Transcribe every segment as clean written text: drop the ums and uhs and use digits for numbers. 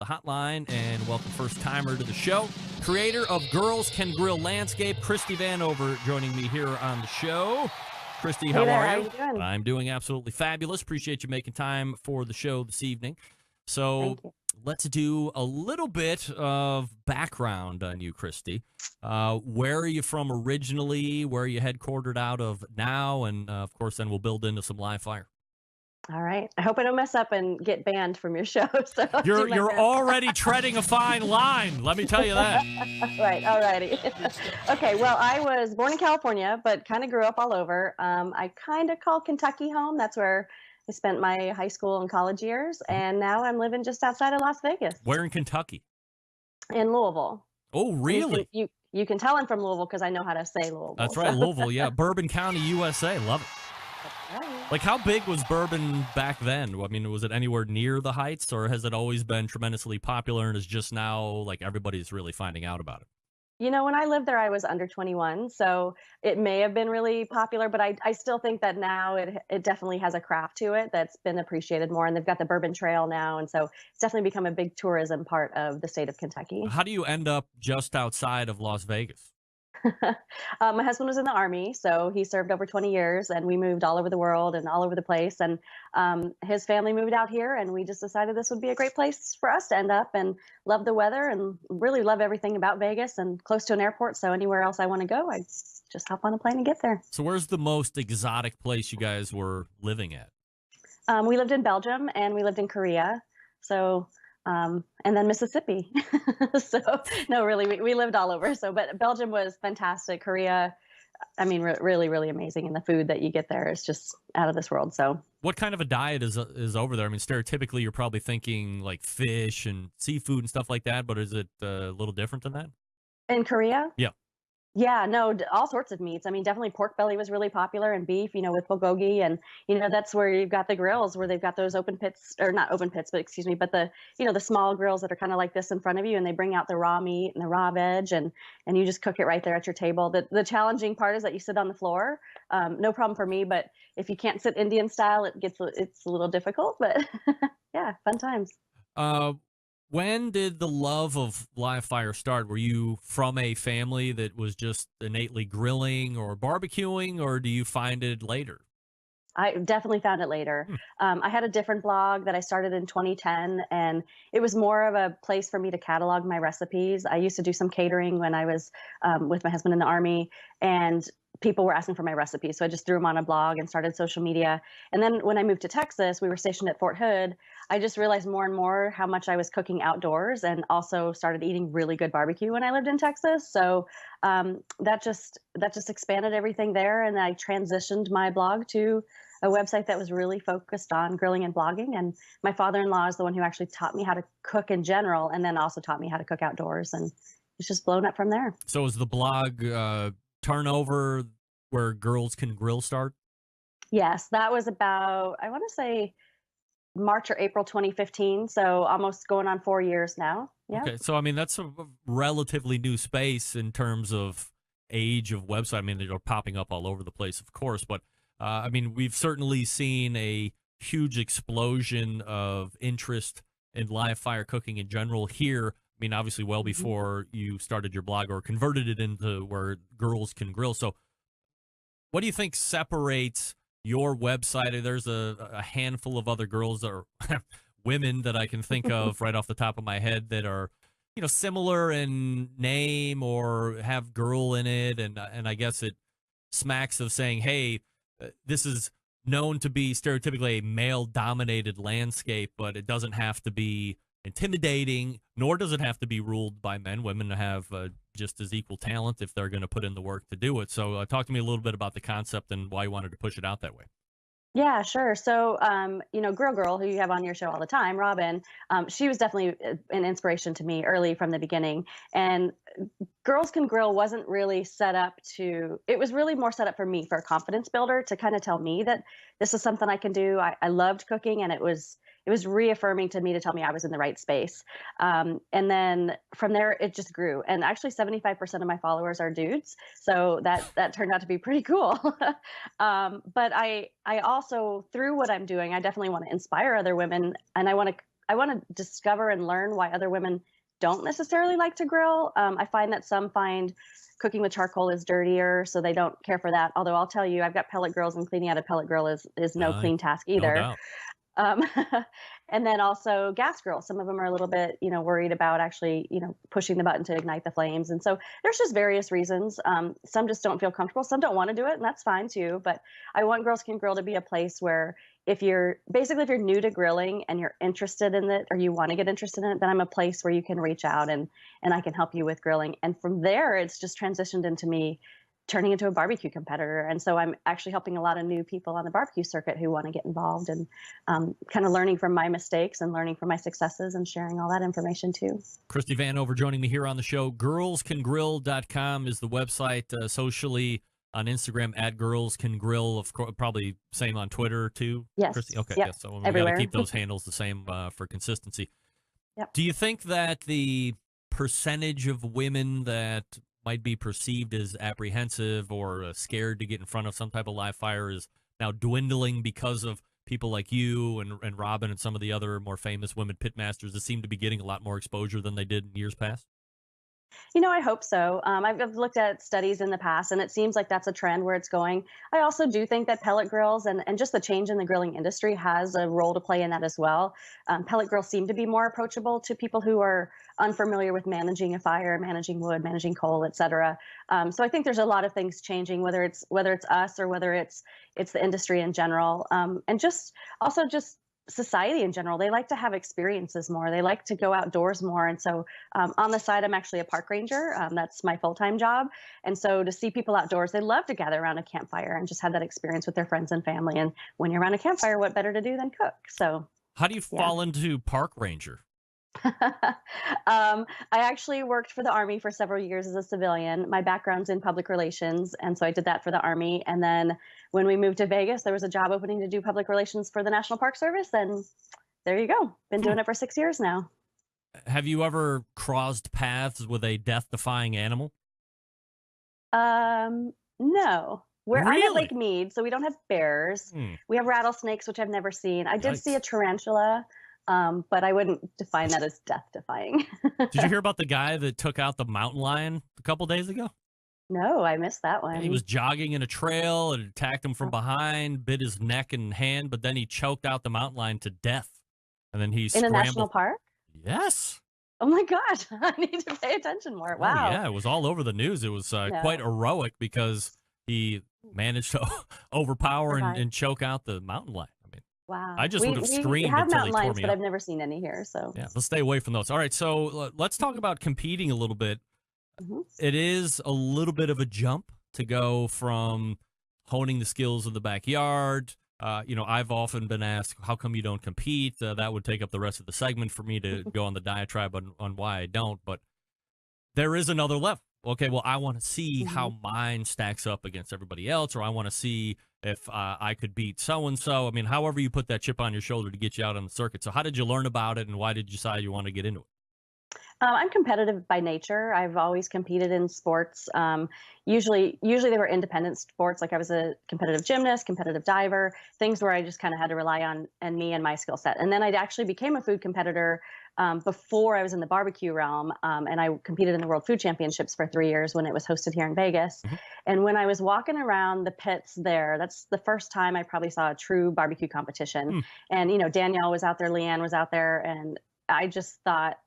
the hotline and welcome first timer to the show. Creator of Girls Can Grill Landscape, Christie Vanover, joining me here on the show. Christie, how are How you? you doing? I'm doing absolutely fabulous. Appreciate you making time for the show this evening. So Thank you. let's do a little bit of background on you, Christie. Where are you from originally? Where are you headquartered out of now? And of course, then we'll build into some live fire. All right. I hope I don't mess up and get banned from your show. So I'll do my You're best. already treading a fine line. Let me tell you that. Right. All righty. Okay. Well, I was born in California, but kind of grew up all over. I kind of call Kentucky home. That's where I spent my high school and college years. And now I'm living just outside of Las Vegas Where in Kentucky? in Louisville. Oh, And really? you can tell I'm from Louisville because I know how to say Louisville. That's right, So. Louisville. Yeah, Bourbon County, USA. Love it. All right. Like, how big was bourbon back then? I mean, was it anywhere near the heights, or has it always been tremendously popular and is just now, like, everybody's really finding out about it? You know, when I lived there, I was under 21, so it may have been really popular, but I still think that now it definitely has a craft to it that's been appreciated more, and they've got the Bourbon Trail now, and so it's definitely become a big tourism part of the state of Kentucky. How do you end up just outside of Las Vegas? My husband was in the Army, so he served over 20 years, and we moved all over the world and all over the place. And his family moved out here, and we just decided this would be a great place for us to end up and love the weather and really love everything about Vegas and close to an airport. So anywhere else I want to go, I just hop on a plane and get there. So where's the most exotic place you guys were living at? We lived in Belgium and we lived in Korea. So, and then Mississippi. So, no, really, we lived all over. So, but Belgium was fantastic. Korea, I mean, really, really amazing. And the food that you get there is just out of this world. So, What kind of a diet is over there? I mean, stereotypically, you're probably thinking like fish and seafood and stuff like that, but is it a little different than that? in Korea, Yeah. yeah, no, all sorts of meats. I mean, definitely pork belly was really popular and beef, with bulgogi. And, that's where you've got the grills where they've got those open pits or not open pits, but excuse me, but the small grills that are kind of like this in front of you and they bring out the raw meat and the raw veg and you just cook it right there at your table. The challenging part is that you sit on the floor. No problem for me, but if you can't sit Indian style, it's a little difficult, but yeah, fun times. Uh, when did the love of live fire start? Were you from a family that was just innately grilling or barbecuing, or do you find it later? I definitely found it later. Hmm. I had a different blog that I started in 2010, and it was more of a place for me to catalog my recipes. I used to do some catering when I was with my husband in the Army, and people were asking for my recipes. So I just threw them on a blog and started social media. And then when I moved to Texas, we were stationed at Fort Hood. I just realized more and more how much I was cooking outdoors and also started eating really good barbecue when I lived in Texas. So that just expanded everything there. And I transitioned my blog to a website that was really focused on grilling and blogging. And my father-in-law is the one who actually taught me how to cook in general and then also taught me how to cook outdoors. And it's just blown up from there. So is the blog turnover where Girls Can Grill start? Yes, that was about, I want to say March or April 2015. So almost going on 4 years now. Yeah. Okay, so I mean that's a relatively new space in terms of age of website. I mean they're popping up all over the place, of course, but I mean we've certainly seen a huge explosion of interest in live fire cooking in general here. I mean, obviously, well Mhm. before you started your blog or converted it into where girls can grill. So, what do you think separates your website? There's a handful of other girls or women that I can think of right off the top of my head that are, similar in name or have girl in it, and I guess it smacks of saying, hey, this is known to be stereotypically a male-dominated landscape, but it doesn't have to be intimidating, nor does it have to be ruled by men. Women have just as equal talent if they're going to put in the work to do it. So talk to me a little bit about the concept and why you wanted to push it out that way. Yeah, sure. So, Girl Girl, who you have on your show all the time, Robin, she was definitely an inspiration to me early from the beginning. And Girls Can Grill wasn't really set up it was really more set up for me for a confidence builder to kind of tell me that this is something I can do. I loved cooking and it was reaffirming to me to tell me I was in the right space. And then from there, it just grew. And actually 75% of my followers are dudes. So that turned out to be pretty cool. But I also, through what I'm doing, I definitely want to inspire other women and I want to I want to discover and learn why other women don't necessarily like to grill. I find that some find cooking with charcoal is dirtier, so they don't care for that. Although I'll tell you, I've got pellet grills, and cleaning out a pellet grill is no Uh, clean task no either. doubt. Um, and then also gas grills. Some of them are a little bit, worried about actually, pushing the button to ignite the flames. And so there's just various reasons. Some just don't feel comfortable. Some don't want to do it, and that's fine too. But I want Girls Can Grill to be a place where if you're new to grilling and you're interested in it or you want to get interested in it, then I'm a place where you can reach out and I can help you with grilling. And from there, it's just transitioned into me turning into a barbecue competitor. And so I'm actually helping a lot of new people on the barbecue circuit who want to get involved, and kind of learning from my mistakes and learning from my successes and sharing all that information too. Christie Vanover joining me here on the show. Girlscangrill.com is the website. Socially on Instagram at Girls Can Grill. Of course, probably same on Twitter too. Yes. Christie? Okay. Yep. Yes. So we got to Everywhere. keep those handles the same for consistency. Yep. Do you think that the percentage of women that might be perceived as apprehensive or scared to get in front of some type of live fire is now dwindling because of people like you and Robin and some of the other more famous women pitmasters that seem to be getting a lot more exposure than they did in years past? I hope so. I've looked at studies in the past, and it seems like that's a trend where it's going. I also do think that pellet grills and just the change in the grilling industry has a role to play in that as well. Pellet grills seem to be more approachable to people who are unfamiliar with managing a fire, managing wood, managing coal, etc. So I think there's a lot of things changing, whether it's us or whether it's the industry in general, and just society in general. They like to have experiences more. They like to go outdoors more. And so on the side, I'm actually a park ranger. That's my full-time job. And so to see people outdoors, they love to gather around a campfire and just have that experience with their friends and family. And when you're around a campfire, what better to do than cook? So How do you yeah. fall into park ranger? I actually worked for the Army for several years as a civilian. My background's in public relations, and so I did that for the Army. And then when we moved to Vegas, there was a job opening to do public relations for the National Park Service, and there you go. Been doing it for 6 years now. Have you ever crossed paths with a death-defying animal? No. I'm at Really? Lake Mead, so we don't have bears. We have rattlesnakes, which I've never seen. I did see a Yikes. tarantula, but I wouldn't define that as death-defying. Did you hear about the guy that took out the mountain lion a couple days ago? No, I missed that He one. was jogging in a trail and attacked him from behind, bit his neck and hand, but then he choked out the mountain lion to death. And then he In a scrambled. national park? Yes. Oh my gosh, I need to pay attention more. Oh, Wow. yeah, it was all over the news. It was quite No. heroic because he managed to overpower Survive. and choke out the mountain lion. I mean, Wow. I just would have We screamed have until he mountain tore lions, me but up. I've never seen any here. So Yeah, let's stay away from those. All right, so let's talk about competing a little bit. Mhm. It is a little bit of a jump to go from honing the skills of the backyard. I've often been asked, how come you don't compete? That would take up the rest of the segment for me to go on the diatribe on why I don't. But there is another level. Okay, well, I want to see how mine stacks up against everybody else, or I want to see if I could beat so-and-so. I mean, however you put that chip on your shoulder to get you out on the circuit. So how did you learn about it, and why did you decide you want to get into it? I'm competitive by nature. I've always competed in sports. Usually they were independent sports. Like I was a competitive gymnast, competitive diver, things where I just kind of had to rely on and me and my skill set. And then I actually became a food competitor before I was in the barbecue realm. And I competed in the World Food Championships for 3 years when it was hosted here in Vegas. Mhm. And when I was walking around the pits there, that's the first time I probably saw a true barbecue competition. And, Danielle was out there, Leanne was out there, and I just thought,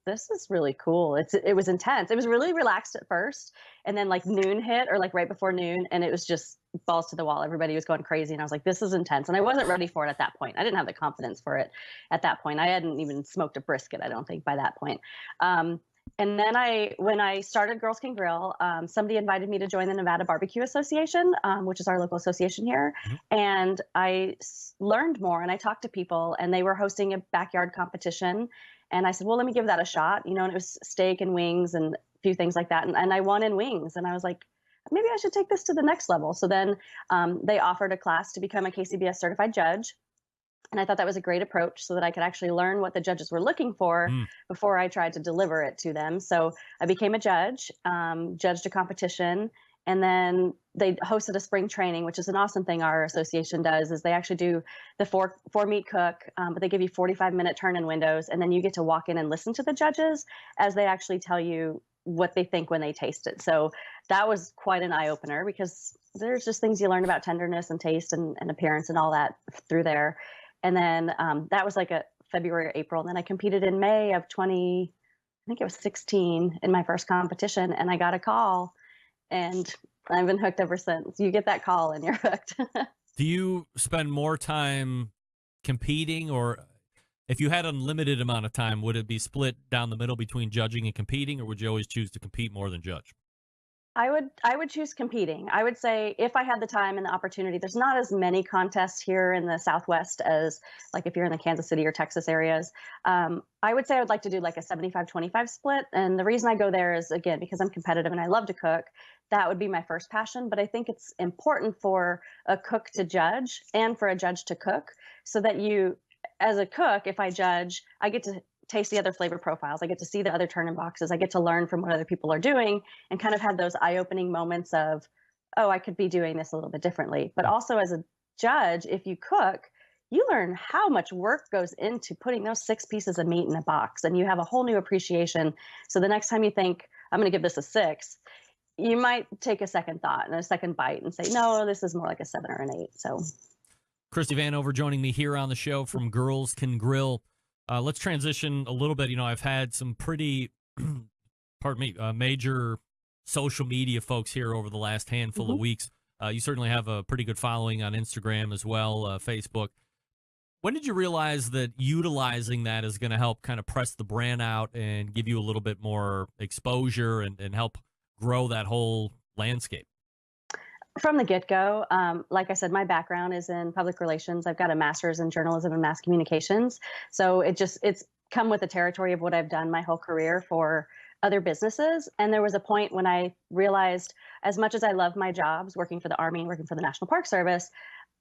this is really cool. It was intense. It was really relaxed at first, and then like noon hit, or like right before noon, and it was just balls to the wall. Everybody was going crazy, and I was like, this is intense. And I wasn't ready for it at that point. I didn't have the confidence for it at that point. I hadn't even smoked a brisket, I don't think, by that point. And then when I started Girls Can Grill, somebody invited me to join the Nevada Barbecue Association, which is our local association here. Mhm. And I learned more, and I talked to people, and they were hosting a backyard competition. And I said, well, let me give that a shot, and it was steak and wings and a few things like that. And I won in wings. And I was like, maybe I should take this to the next level. So then they offered a class to become a KCBS certified judge. And I thought that was a great approach so that I could actually learn what the judges were looking for before I tried to deliver it to them. So I became a judge, judged a competition. And then they hosted a spring training, which is an awesome thing our association does. Is they actually do the four meat cook, but they give you 45-minute turn-in windows, and then you get to walk in and listen to the judges as they actually tell you what they think when they taste it. So that was quite an eye opener, because there's just things you learn about tenderness and taste and appearance and all that through there. And then that was like a February or April. And then I competed in May of 20, I think it was 16, in my first competition, and I got a call, and I've been hooked ever since. You get that call and you're hooked. Do you spend more time competing, or if you had unlimited amount of time, would it be split down the middle between judging and competing, or would you always choose to compete more than judge? I would choose competing. I would say if I had the time and the opportunity, there's not as many contests here in the Southwest as like if you're in the Kansas City or Texas areas. I would say I would like to do like a 75-25 split. And the reason I go there is, again, because I'm competitive and I love to cook. That would be my first passion. But I think it's important for a cook to judge and for a judge to cook, so that you, as a cook, if I judge, I get to taste the other flavor profiles. I get to see the other turn-in boxes. I get to learn from what other people are doing and kind of have those eye-opening moments of, oh, I could be doing this a little bit differently. But also as a judge, if you cook, you learn how much work goes into putting those 6 pieces of meat in a box, and you have a whole new appreciation. So the next time you think, I'm going to give this a 6, you might take a second thought and a second bite and say, no, this is more like a 7 or an 8. So Christie Vanover joining me here on the show from Girls Can Grill. Let's transition a little bit. You know, I've had some pretty, pardon me, major social media folks here over the last handful of weeks. You certainly have a pretty good following on Instagram as well, Facebook. When did you realize that utilizing that is going to help kind of press the brand out and give you a little bit more exposure and help grow that whole landscape? from the get-go, like I said, my background is in public relations. I've got a master's in journalism and mass communications. So it's come with the territory of what I've done my whole career for other businesses. And there was a point when I realized, as much as I love my jobs, working for the Army, working for the National Park Service,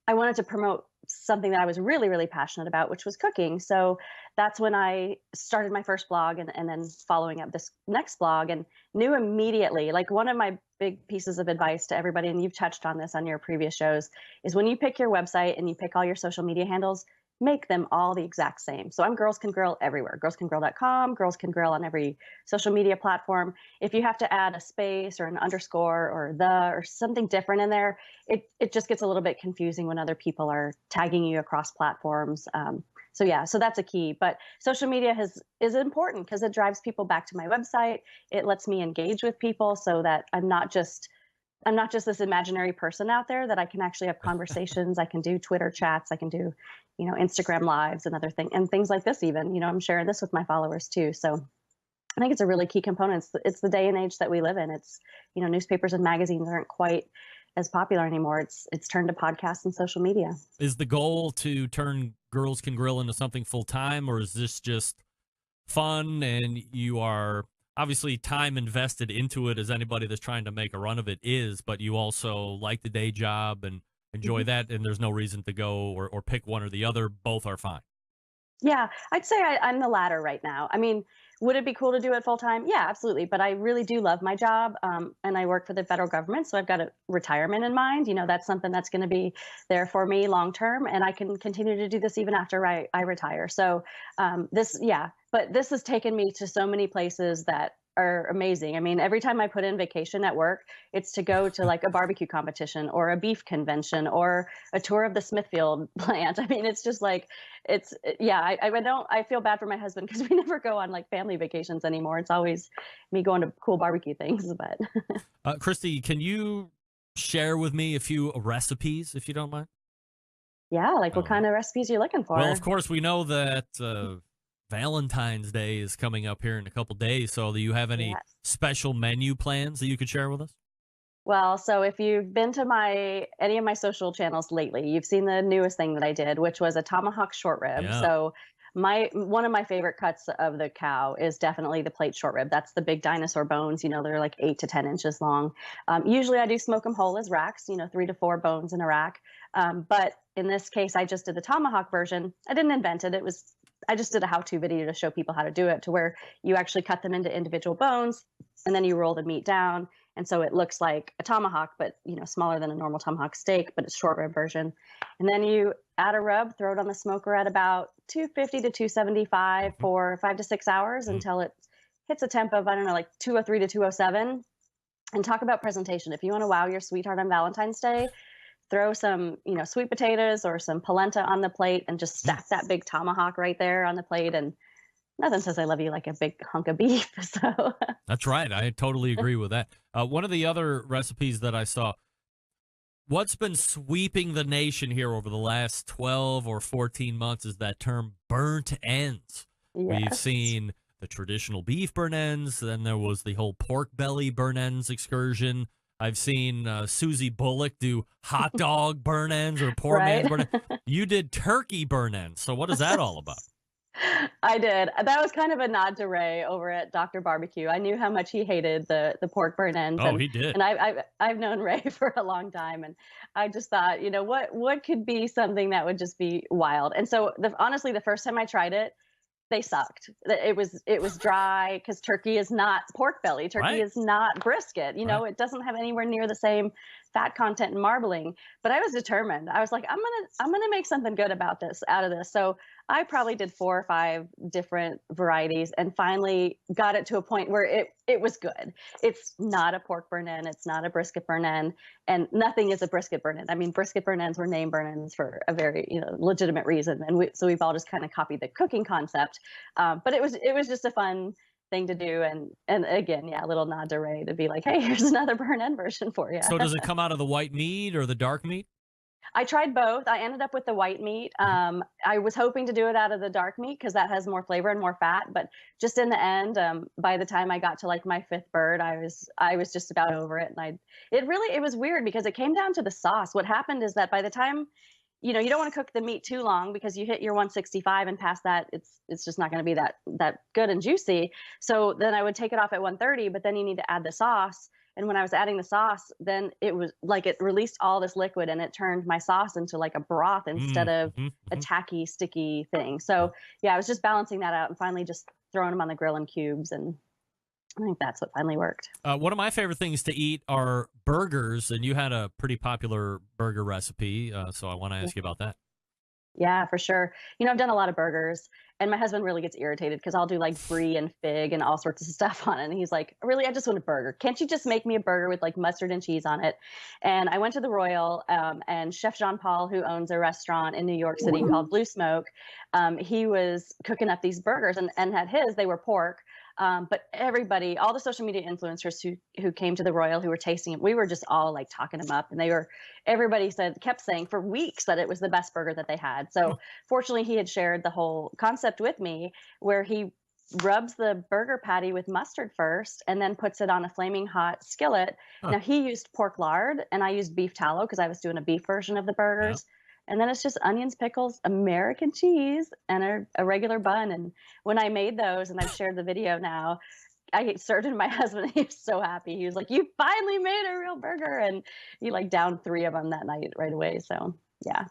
I wanted to promote something that I was really, really passionate about, which was cooking. So that's when I started my first blog and then following up this next blog, and knew immediately, like, one of my big pieces of advice to everybody, and you've touched on this on your previous shows, is when you pick your website and you pick all your social media handles, make them all the exact same. So I'm Girls Can Grill everywhere. Girlscangrill.com, Girls Can Grill on every social media platform. If you have to add a space or an underscore or or something different in there, it just gets a little bit confusing when other people are tagging you across platforms. So that's a key. But social media is important because it drives people back to my website. It lets me engage with people so that I'm not just this imaginary person out there, that I can actually have conversations. I can do Twitter chats. I can do, Instagram lives and things like this even. I'm sharing this with my followers too. So I think it's a really key component. It's the day and age that we live in. It's, newspapers and magazines aren't quite as popular anymore. It's turned to podcasts and social media. Is the goal to turn Girls Can Grill into something full time, or is this just fun and you are obviously time invested into it, as anybody that's trying to make a run of it is, but you also like the day job and enjoy that, and there's no reason to go or pick one or the other? Both are fine. Yeah, I'd say I'm the latter right now. I mean, would it be cool to do it full time? Yeah, absolutely. But I really do love my job, and I work for the federal government, so I've got a retirement in mind. That's something that's going to be there for me long term, and I can continue to do this even after I retire. So but this has taken me to so many places that are amazing. I mean, every time I put in vacation at work, it's to go to like a barbecue competition or a beef convention or a tour of the Smithfield plant. I mean, it's just like, I feel bad for my husband because we never go on like family vacations anymore. It's always me going to cool barbecue things. But Christie, can you share with me a few recipes, if you don't mind? Yeah, like what kind of recipes you're looking for? Well, of course, we know that Valentine's Day is coming up here in a couple days. So do you have any special menu plans that you could share with us? Well, so if you've been to any of my social channels lately, you've seen the newest thing that I did, which was a tomahawk short rib. Yeah. So one of my favorite cuts of the cow is definitely the plate short rib. That's the big dinosaur bones. They're like 8 to 10 inches long. Usually I do smoke them whole as racks, 3 to 4 bones in a rack. But in this case, I just did the tomahawk version. I didn't invent it. I just did a how-to video to show people how to do it, to where you actually cut them into individual bones, and then you roll the meat down And so it looks like a tomahawk, but smaller than a normal tomahawk steak, but it's short rib version. And then you add a rub, throw it on the smoker at about 250 to 275 Mhm. for 5 to 6 hours Mm. until it hits a temp of, I don't know, like 203 to 207. And talk about presentation. If you want to wow your sweetheart on Valentine's Day, throw some, sweet potatoes or some polenta on the plate and just stack that big tomahawk right there on the plate. And nothing says I love you like a big hunk of beef. So That's right. I totally agree with that. One of the other recipes that I saw, what's been sweeping the nation here over the last 12 or 14 months is that term burnt ends. We've yes. seen the traditional beef burn ends. Then there was the whole pork belly burn ends excursion. I've seen Susie Bullock do hot dog burn ends or poor man's Right. burn ends. You did turkey burn ends. So what is that all about? I did. That was kind of a nod to Ray over at Dr. Barbecue. I knew how much he hated the pork burn ends, Oh, and he did. and I've known Ray for a long time, and I just thought, what could be something that would just be wild. And so honestly, the first time I tried it, they sucked. It was dry because turkey is not pork belly. Turkey Right. is not brisket. Right. It doesn't have anywhere near the same fat content and marbling. But I was determined. I was like, I'm gonna make something good about this out of this. So I probably did 4 or 5 different varieties and finally got it to a point where it was good. It's not a pork burn end. It's not a brisket burn end, and nothing is a brisket burn end. I mean, brisket burn ends were named burn ends for a very legitimate reason, and so we've all just kind of copied the cooking concept. But it was just a fun thing to do, and again, yeah, a little nod to Ray to be like, hey, here's another burn end version for you. So does it come out of the white meat or the dark meat? I tried both. I ended up with the white meat. Mhm. I was hoping to do it out of the dark meat because that has more flavor and more fat. But just in the end, by the time I got to like my fifth bird, I was just about over it. And it was weird because it came down to the sauce. What happened is that by the time you don't want to cook the meat too long because you hit your 165 and past that it's just not going to be that good and juicy. So then I would take it off at 130, but then you need to add the sauce. And when I was adding the sauce, then it was like it released all this liquid and it turned my sauce into like a broth instead Mm, of mhm, a mhm. tacky, sticky thing. So yeah, I was just balancing that out and finally just throwing them on the grill in cubes. And I think that's what finally worked. One of my favorite things to eat are burgers, and you had a pretty popular burger recipe, so I want to ask you about that. Yeah, for sure. I've done a lot of burgers, and my husband really gets irritated because I'll do like brie and fig and all sorts of stuff on it. And he's like, really, I just want a burger. Can't you just make me a burger with like mustard and cheese on it? And I went to the Royal, and Chef Jean Paul, who owns a restaurant in New York City called Blue Smoke, he was cooking up these burgers, and at his, they were pork. But everybody, all the social media influencers who came to the Royal, who were tasting it, we were just all like talking them up, and everybody kept saying for weeks that it was the best burger that they had. So fortunately, he had shared the whole concept with me, where he rubs the burger patty with mustard first and then puts it on a flaming hot skillet. Huh. Now he used pork lard and I used beef tallow because I was doing a beef version of the Yeah. burgers. And then it's just onions, pickles, American cheese, and a regular bun. And when I made those, and I've shared the video now, I served it to my husband. He was so happy. He was like, "You finally made a real burger!" And he like downed 3 of them that night right away. So yeah.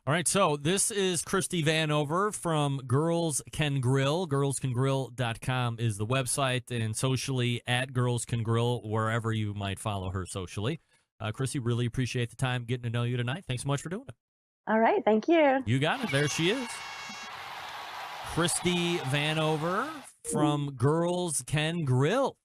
All right, so this is Christie Vanover from Girls Can Grill. Girlscangrill.com is the website, and socially at Girls Can Grill, wherever you might follow her socially. Christie, really appreciate the time getting to know you tonight. Thanks so much for doing it. All right. Thank you. You got it. There she is. Christie Vanover from Girls Can Grill.